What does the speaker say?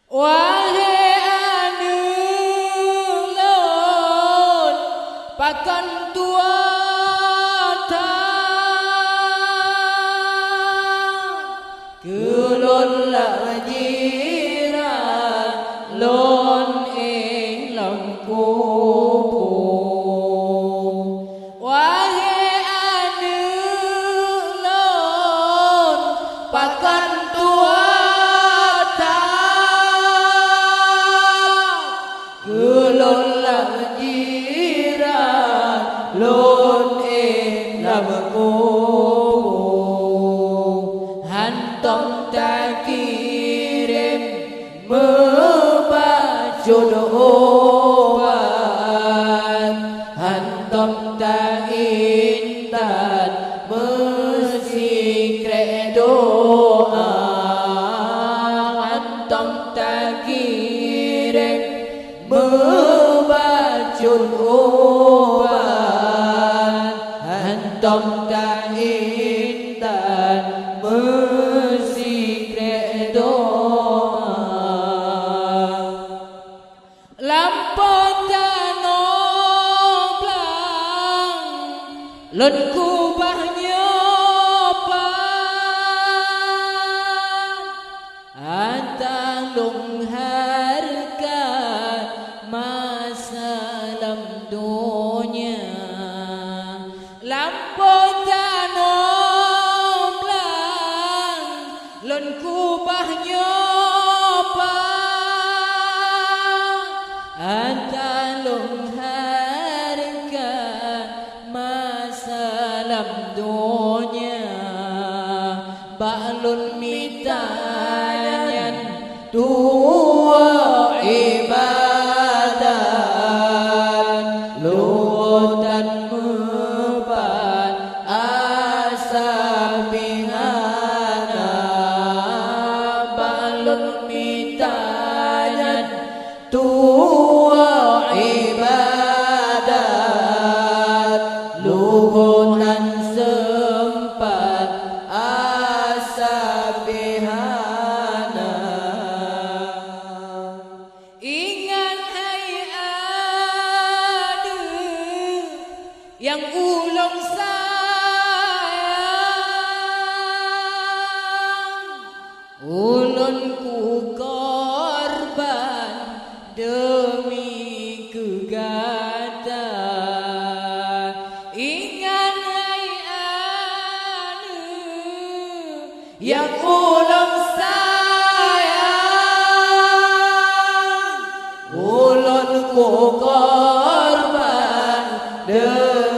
Wahai anu lon pakan tua kulon lajiran lon ing lampu wahai anu lon pakan tua kulon lajiran lon ing lampu hantom tak kirim membajul obat hantom tak intan mesikre doa hantom tak kirim membajul obat hantom tak intan mesikre doa lampau tanoblang lon kubah nyopan antang lung harga masalam dunia lampau tanoblang lon kubah nyopan antang lung harga masalam dunia ba'lun mitanyan tua ibadat lutan mebat asa bihana ba'lun mitanyan tua ibadat luhutan sempat asa bihana ingat hai adu yang ulung sayang ulun ku korban demi kegata ingat hai anu yang ulung sayang ulun ku korban demi